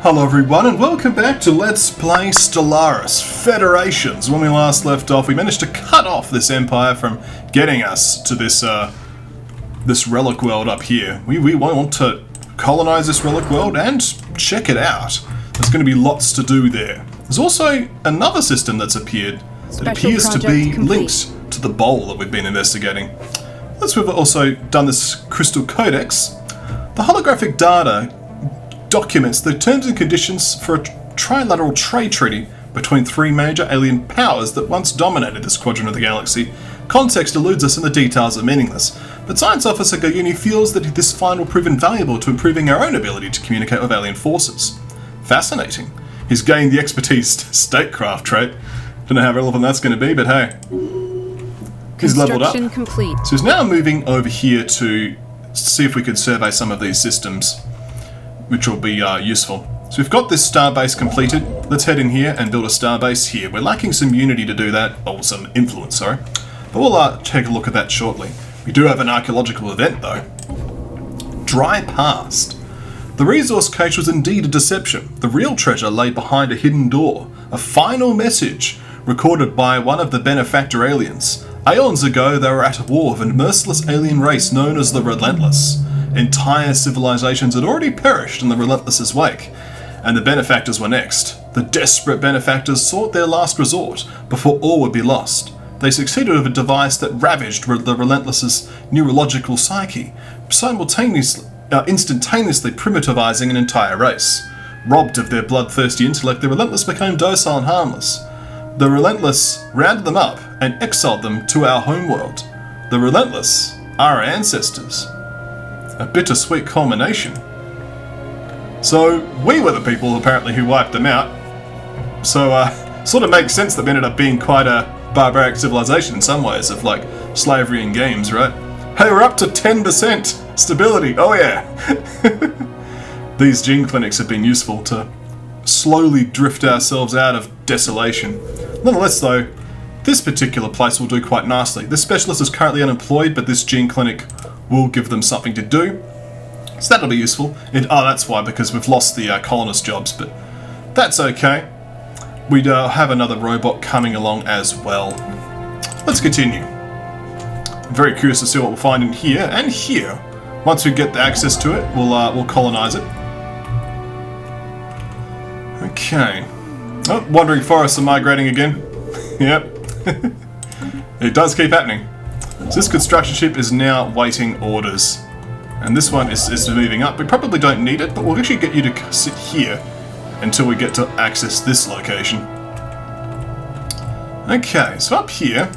Hello everyone and welcome back to Let's Play Stellaris Federations. When we last left off, we managed to cut off this empire from getting us to this this relic world up here. We want to colonize this relic world and check it out. There's going to be lots to do there. There's also another system that's appeared that appears to be linked to the Baol that we've been investigating. Once we've also done this crystal codex, the holographic data documents the terms and conditions for a trilateral trade treaty between three major alien powers that once dominated this quadrant of the galaxy. Context eludes us and the details are meaningless, but Science Officer Gayuni feels that this find will prove invaluable to improving our own ability to communicate with alien forces. Fascinating. He's gained the expertise statecraft trait. Don't know how relevant that's going to be, but hey. He's leveled up. Complete. So he's now moving over here to see if we can survey some of these systems, which will be useful. So we've got this starbase completed. Let's head in here and build a starbase here. We're lacking some unity to do that, or some influence, sorry. But we'll take a look at that shortly. We do have an archaeological event though. Dry past. The resource cache was indeed a deception. The real treasure lay behind a hidden door. A final message recorded by one of the benefactor aliens. Aeons ago, they were at war with a merciless alien race known as the Relentless. Entire civilizations had already perished in the Relentless's wake, and the benefactors were next. The desperate benefactors sought their last resort before all would be lost. They succeeded with a device that ravaged the Relentless's neurological psyche, instantaneously primitivizing an entire race. Robbed of their bloodthirsty intellect, the Relentless became docile and harmless. The Relentless rounded them up and exiled them to our homeworld. The Relentless are our ancestors. A bittersweet culmination. So, we were the people, apparently, who wiped them out. So, sort of makes sense that we ended up being quite a barbaric civilization in some ways, of, like, slavery in games, right? Hey, we're up to 10% stability, oh yeah! These gene clinics have been useful to slowly drift ourselves out of desolation. Nonetheless, though, this particular place will do quite nicely. This specialist is currently unemployed, but this gene clinic will give them something to do, so that'll be useful. That's why, because we've lost the colonist jobs, but that's okay. We have another robot coming along as well. Let's continue. I'm very curious to see what we'll find in here and here. Once we get the access to it, we'll colonize it. Okay. Oh, wandering forests are migrating again. Yep. It does keep happening. So this construction ship is now waiting orders. And this one is moving up. We probably don't need it, but we'll actually get you to sit here until we get to access this location. Okay, so up here...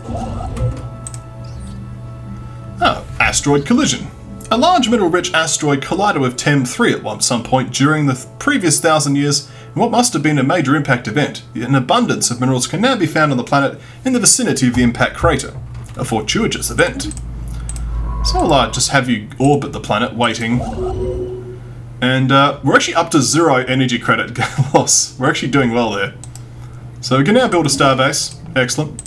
Oh, asteroid collision. A large mineral-rich asteroid collided with TEM-3 at some point during the previous 1,000 years in what must have been a major impact event. An abundance of minerals can now be found on the planet in the vicinity of the impact crater. A fortuitous event. So I'll just have you orbit the planet, waiting. And we're actually up to 0 energy credit loss. We're actually doing well there. So we can now build a starbase. Excellent.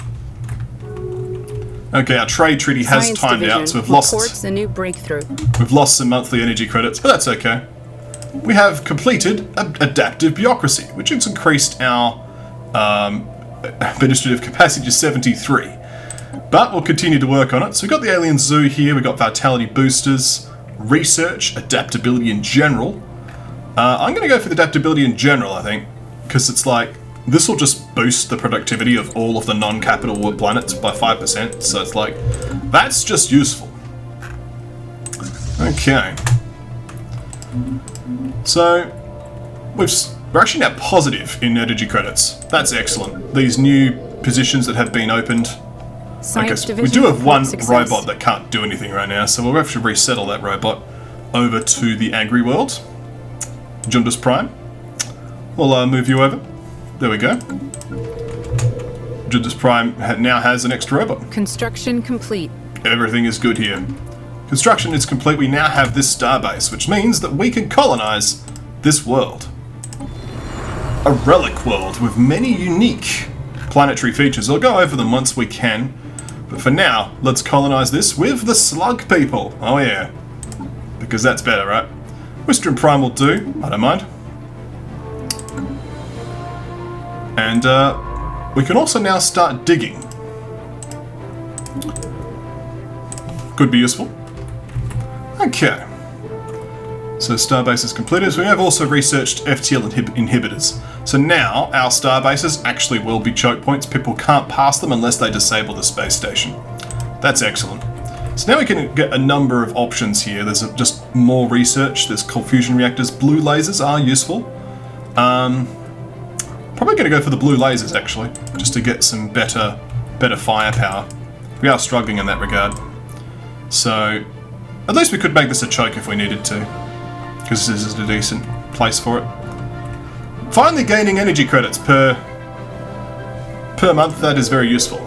Okay, our trade treaty has timed out, so we've lost a new breakthrough. We've lost some monthly energy credits, but that's okay. We have completed adaptive bureaucracy, which has increased our administrative capacity to 73. But we'll continue to work on it. So we've got the alien zoo here, we've got vitality boosters, research, adaptability in general. I'm going to go for the adaptability in general, I think, because it's like, this will just boost the productivity of all of the non-capital planets by 5%, so it's like, that's just useful. Okay. So, we're actually now positive in energy credits. That's excellent. These new positions that have been opened. We do have one robot that can't do anything right now, so we'll have to resettle that robot over to the Agri world. Jundus Prime. We'll move you over. There we go. Jundus Prime now has an extra robot. Construction complete. Everything is good here. Construction is complete. We now have this starbase, which means that we can colonize this world. A relic world with many unique planetary features. I'll go over them once we can. But for now, let's colonize this with the slug people. Oh yeah. Because that's better, right? Western Prime will do. I don't mind. And we can also now start digging. Could be useful. Okay. So starbase is completed. So we have also researched FTL inhibitors. So now our starbases actually will be choke points. People can't pass them unless they disable the space station. That's excellent. So now we can get a number of options here. There's just more research. There's cold fusion reactors. Blue lasers are useful. Probably going to go for the blue lasers actually, just to get some better firepower. We are struggling in that regard. So at least we could make this a choke if we needed to, because this is a decent place for it. Finally gaining energy credits per month. That is very useful.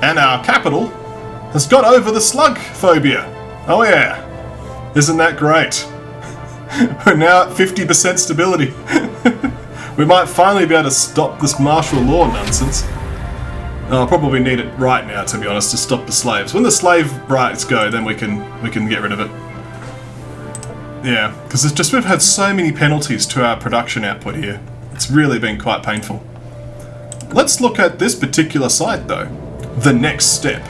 And our capital has got over the slug phobia. Oh yeah. Isn't that great? We're now at 50% stability. We might finally be able to stop this martial law nonsense. I'll probably need it right now, to be honest, to stop the slaves. When the slave rights go, then we can get rid of it. Yeah, because it's just we've had so many penalties to our production output here. It's really been quite painful. Let's look at this particular site, though. The next step.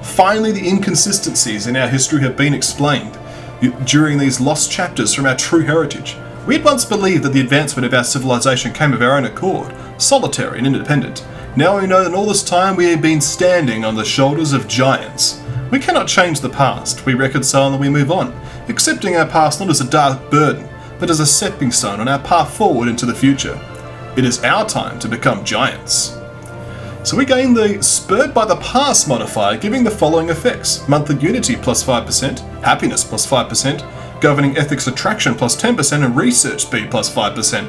Finally, the inconsistencies in our history have been explained during these lost chapters from our true heritage. We had once believed that the advancement of our civilization came of our own accord, solitary and independent. Now we know that all this time we have been standing on the shoulders of giants. We cannot change the past. We reconcile and we move on, accepting our past not as a dark burden, but as a stepping stone on our path forward into the future. It is our time to become giants. So we gain the Spurred by the Past modifier, giving the following effects. Monthly unity plus 5%, happiness plus 5%, governing ethics attraction plus 10%, and research speed plus 5%.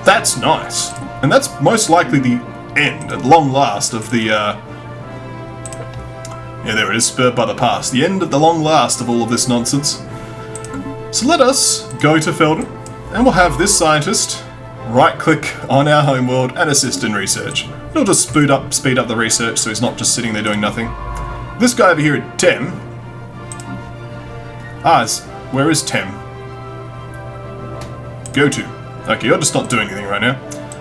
That's nice. And that's most likely the end, at long last, of the, yeah, there it is, Spurred by the Past. The end at the long last of all of this nonsense. So let us go to Felden, and we'll have this scientist right-click on our homeworld and assist in research. It'll just speed up the research so he's not just sitting there doing nothing. This guy over here at Tem. Where is Tem? Go to. Okay, you're just not doing anything right now.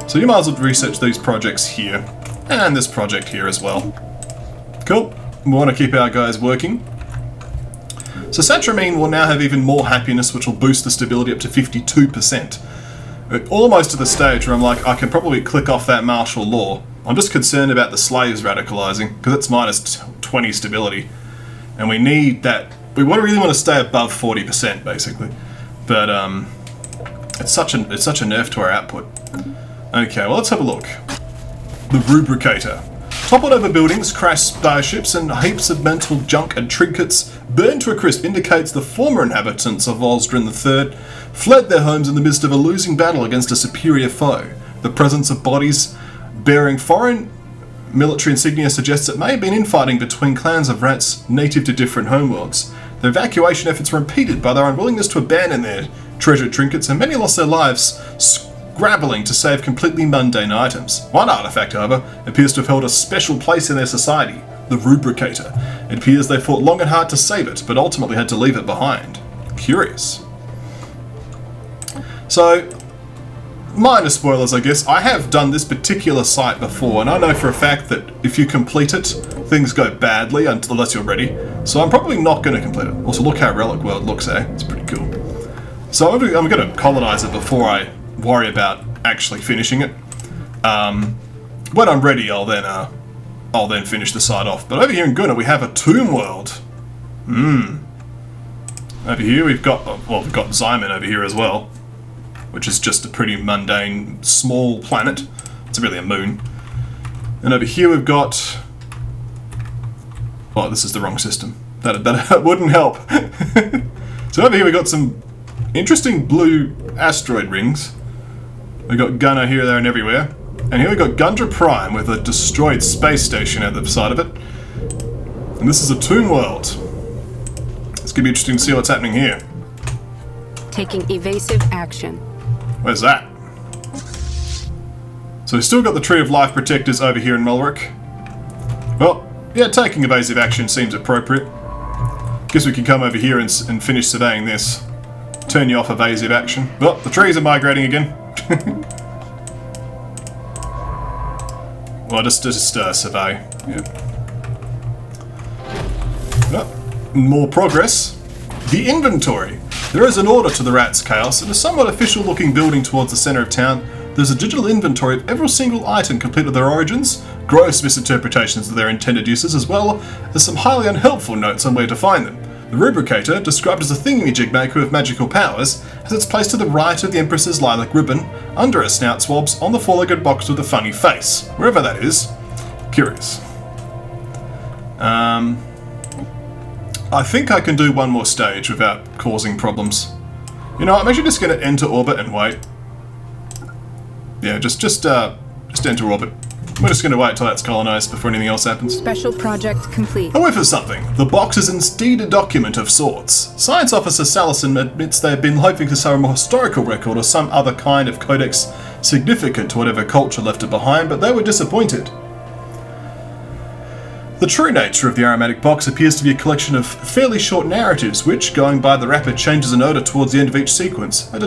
So you might as well research these projects here, and this project here as well. Cool. We want to keep our guys working. So Satramine will now have even more happiness, which will boost the stability up to 52%. We're almost to the stage where I'm like, I can probably click off that martial law. I'm just concerned about the slaves radicalizing, because it's minus 20 stability. And we need that. We really want to stay above 40%, basically. But it's such a nerf to our output. Okay, well, let's have a look. The Rubricator. Toppled over buildings, crashed starships, and heaps of mental junk and trinkets burned to a crisp indicates the former inhabitants of Osdrin III fled their homes in the midst of a losing battle against a superior foe. The presence of bodies bearing foreign military insignia suggests it may have been infighting between clans of rats native to different homeworlds. The evacuation efforts were impeded by their unwillingness to abandon their treasured trinkets, and many lost their lives scrabbling to save completely mundane items. One artifact, however, appears to have held a special place in their society, the Rubricator. It appears they fought long and hard to save it, but ultimately had to leave it behind. Curious. So, minor spoilers, I guess. I have done this particular site before, and I know for a fact that if you complete it, things go badly unless you're ready. So I'm probably not going to complete it. Also, look how Relic World looks, eh? It's pretty cool. So I'm going to colonize it before I worry about actually finishing it. When I'm ready, I'll then finish the site off. But over here in Grunnar, we have a tomb world. Over here we've got Zyman over here as well, which is just a pretty mundane, small planet. It's really a moon. And over here we've got... Oh, this is the wrong system. That wouldn't help. So over here we've got some interesting blue asteroid rings. We've got Gunnar here, there, and everywhere. And here we've got Gundra Prime with a destroyed space station at the side of it. And this is a tomb world. It's going to be interesting to see what's happening here. Taking evasive action. Where's that? So we've still got the Tree of Life Protectors over here in Melrick. Well, yeah, taking evasive action seems appropriate. Guess we can come over here and finish surveying this. Turn you off evasive action. Well, the trees are migrating again. Well, just survey. Yep. Oh, more progress. The inventory. There is an order to the Rat's Chaos. In a somewhat official-looking building towards the centre of town, there's a digital inventory of every single item complete with their origins, gross misinterpretations of their intended uses, as well as some highly unhelpful notes on where to find them. The Rubricator, described as a thingamajig maker with magical powers, has its place to the right of the Empress's lilac ribbon, under her snout swabs, on the four-legged box with a funny face. Wherever that is. Curious. I think I can do one more stage without causing problems. You know what, I'm actually just going to enter orbit and wait. Yeah, just enter orbit. We're just going to wait till that's colonised before anything else happens. Special project complete. A whiff of something. The box is indeed a document of sorts. Science Officer Salison admits they've been hoping for some historical record or some other kind of codex significant to whatever culture left it behind, but they were disappointed. The true nature of the aromatic box appears to be a collection of fairly short narratives which, going by the rapid changes in odour towards the end of each sequence, are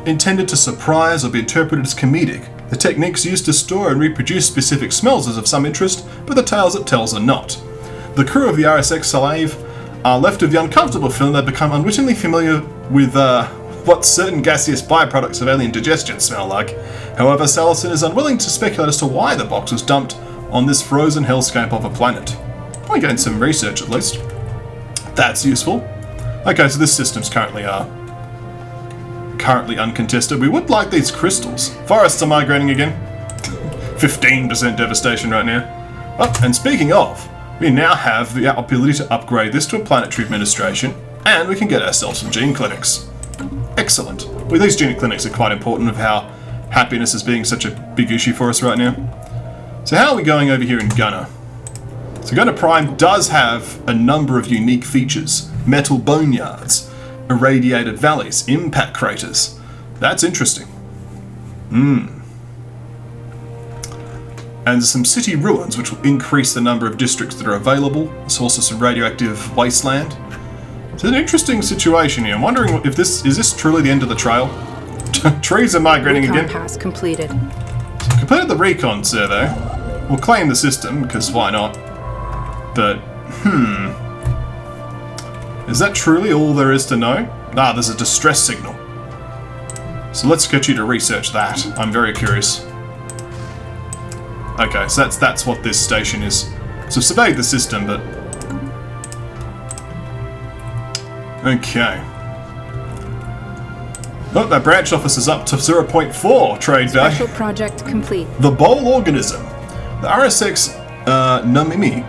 intended to surprise or be interpreted as comedic. The techniques used to store and reproduce specific smells is of some interest, but the tales it tells are not. The crew of the RSX Salave are left with the uncomfortable feeling they've become unwittingly familiar with what certain gaseous byproducts of alien digestion smell like. However, Salison is unwilling to speculate as to why the box was dumped on this frozen hellscape of a planet. We're getting some research at least. That's useful. Okay, so this system's currently uncontested. We would like these crystals. Forests are migrating again. 15% devastation right now. Oh, and speaking of, we now have the ability to upgrade this to a planetary administration, and we can get ourselves some gene clinics. Excellent. Well, these gene clinics are quite important of how happiness is being such a big issue for us right now. So how are we going over here in Grunnar? So Grunnar Prime does have a number of unique features. Metal boneyards, irradiated valleys, impact craters. That's interesting. And there's some city ruins which will increase the number of districts that are available. There's also some radioactive wasteland. It's an interesting situation here. I'm wondering if is this truly the end of the trail? Trees are migrating Recon again. pass completed. Completed the recon survey. We'll claim the system, because why not? But, is that truly all there is to know? Ah, there's a distress signal. So let's get you to research that. I'm very curious. Okay, so that's what this station is. So I've surveyed the system, but... Okay. Oh, that branch office is up to 0.4 trade value. Special project complete. The Baol organism. The RSX Namimi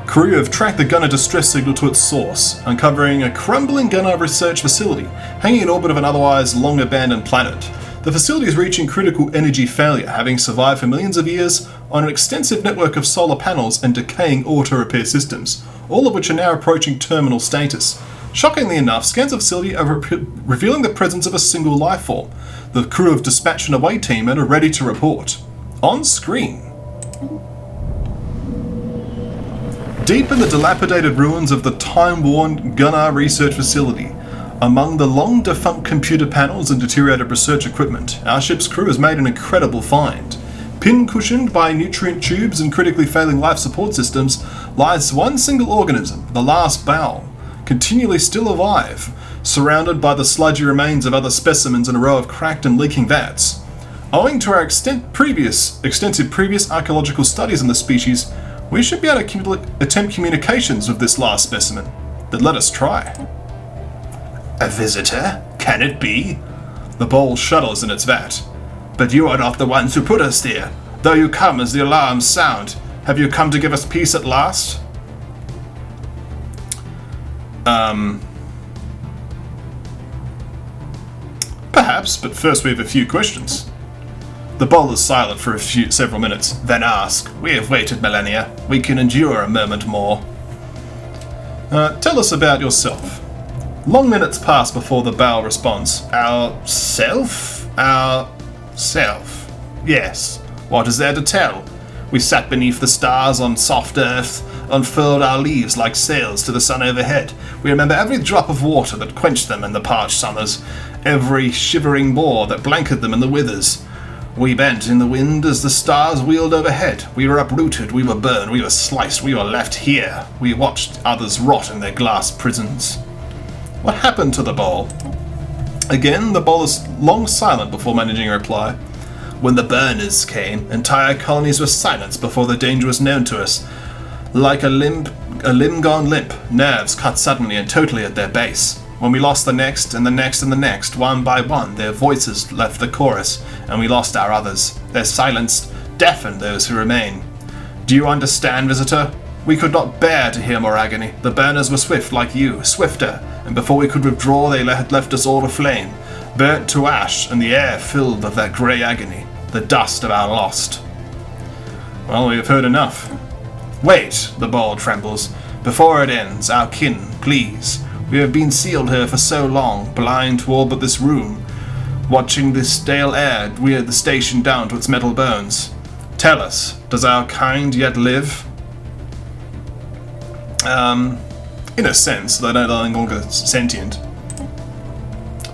crew have tracked the Grunnar distress signal to its source, uncovering a crumbling Grunnar research facility hanging in orbit of an otherwise long-abandoned planet. The facility is reaching critical energy failure, having survived for millions of years on an extensive network of solar panels and decaying auto-repair systems, all of which are now approaching terminal status. Shockingly enough, scans of the facility are revealing the presence of a single life form. The crew have dispatched an away team and are ready to report. On screen. Deep in the dilapidated ruins of the time-worn Grunnar research facility, among the long-defunct computer panels and deteriorated research equipment, our ship's crew has made an incredible find. Pin-cushioned by nutrient tubes and critically failing life support systems lies one single organism, the last Baol, continually still alive, surrounded by the sludgy remains of other specimens in a row of cracked and leaking vats. Owing to our extensive previous archaeological studies on the species, we should be able to attempt communications with this last specimen. But let us try. A visitor? Can it be? The Baol shudders in its vat. But you are not the ones who put us there. Though you come as the alarms sound, have you come to give us peace at last? Perhaps, but first we have a few questions. The Baol is silent for several minutes, then ask, "We have waited millennia. We can endure a moment more." Tell us about yourself. Long minutes pass before the Baol responds. Ourself? Ourself. Yes. What is there to tell? We sat beneath the stars on soft earth, unfurled our leaves like sails to the sun overhead. We remember every drop of water that quenched them in the parched summers, every shivering boar that blanketed them in the withers. We bent in the wind as the stars wheeled overhead. We were uprooted, we were burned, we were sliced, we were left here. We watched others rot in their glass prisons. What happened to the Baol? Again, the Baol is long silent before managing a reply. When the burners came, entire colonies were silenced before the danger was known to us. Like a limb gone limp, nerves cut suddenly and totally at their base. When we lost the next, and the next, and the next, one by one, their voices left the chorus, and we lost our others. Their silence deafened those who remain. Do you understand, visitor? We could not bear to hear more agony. The burners were swift like you, swifter, and before we could withdraw they had left us all aflame, burnt to ash, and the air filled with that grey agony, the dust of our lost. Well, we have heard enough. Wait, the Baol trembles. Before it ends, our kin, please. We have been sealed here for so long, blind to all but this room, watching this stale air wear the station down to its metal bones. Tell us, does our kind yet live? In a sense, they're no longer sentient.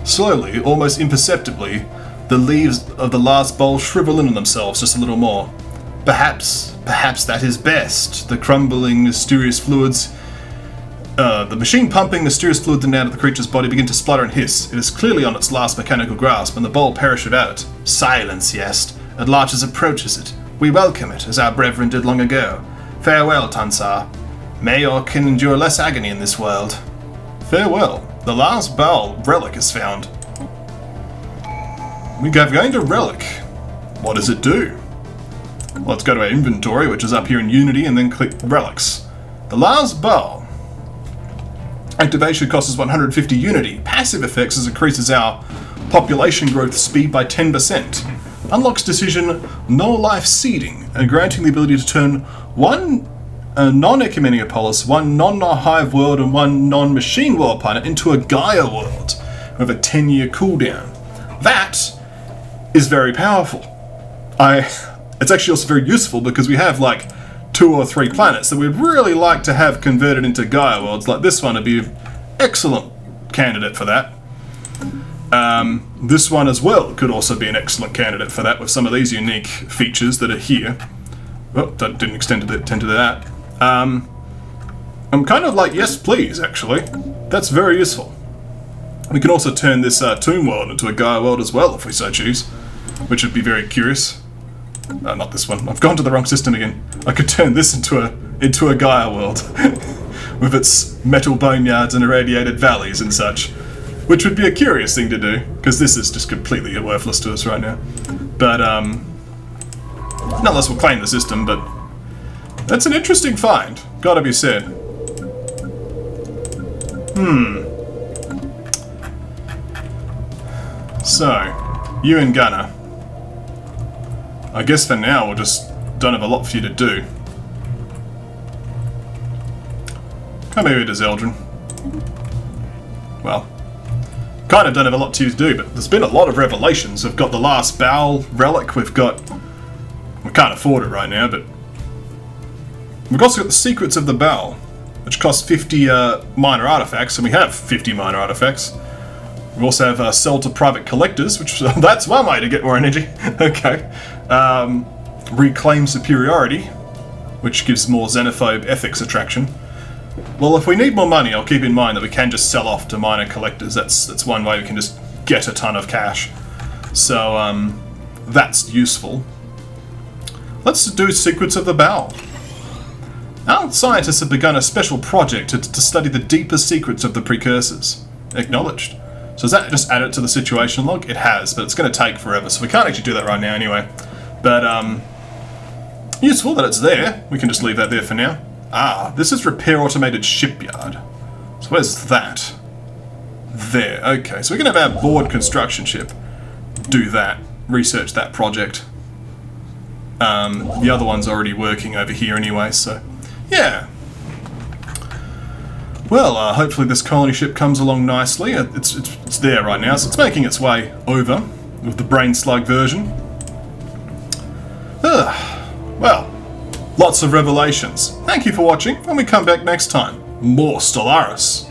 Slowly, almost imperceptibly, the leaves of the last Baol shrivel in on themselves just a little more. Perhaps that is best. The crumbling, mysterious fluids, the machine pumping mysterious fluid in and out of the creature's body begin to splutter and hiss. It is clearly on its last mechanical grasp, and the Baol perish without it. Silence, yes. Atlantis approaches it. We welcome it, as our brethren did long ago. Farewell, Tansar. May your kin endure less agony in this world. Farewell. The last Baol relic is found. We have going to relic. What does it do? Well, let's go to our inventory, which is up here in Unity, and then click relics. The last Baol. Activation costs us 150 Unity. Passive effects as increases our population growth speed by 10%. Unlocks decision no life seeding, and granting the ability to turn one non-ecumenical polis, one non-hive world, and one non-machine world planet into a Gaia world with a 10-year cooldown. That is very powerful. It's actually also very useful because we have like 2 or 3 planets that we'd really like to have converted into Gaia worlds. Like this one would be an excellent candidate for that. This one as well could also be an excellent candidate for that with some of these unique features that are here. Oh, that didn't extend to that. I'm kind of like, yes please, actually. That's very useful. We can also turn this tomb world into a Gaia world as well if we so choose, which would be very curious. Not this one. I've gone to the wrong system again. I could turn this into a Gaia world with its metal boneyards and irradiated valleys and such, which would be a curious thing to do because this is just completely worthless to us right now. But not unless we'll claim the system. But that's an interesting find. Gotta be said. So, you and Grunnar. I guess for now we'll just don't have a lot for you to do. Come here to Zeldrin. Well, kind of don't have a lot to you to do, but there's been a lot of revelations. We've got the last Baol relic, we can't afford it right now, but we've also got the secrets of the Baol, which cost 50 minor artifacts, and we have 50 minor artifacts. We also have sell to private collectors, which that's one way to get more energy. Okay. Reclaim superiority, which gives more xenophobe ethics attraction. Well, if we need more money, I'll keep in mind that we can just sell off to minor collectors. That's one way we can just get a ton of cash. So, that's useful. Let's do Secrets of the Baol. Our scientists have begun a special project to study the deeper secrets of the precursors. Acknowledged. So does that just add it to the situation log? It has, but it's going to take forever, so we can't actually do that right now anyway. But, useful that it's there. We can just leave that there for now. Ah, this is Repair Automated Shipyard. So where's that? There, okay. So we're going to have our board construction ship do that, research that project. The other one's already working over here anyway, so yeah. Well, hopefully this colony ship comes along nicely. It's there right now, so it's making its way over with the brain slug version. Well, lots of revelations. Thank you for watching. When we come back next time, more Stellaris.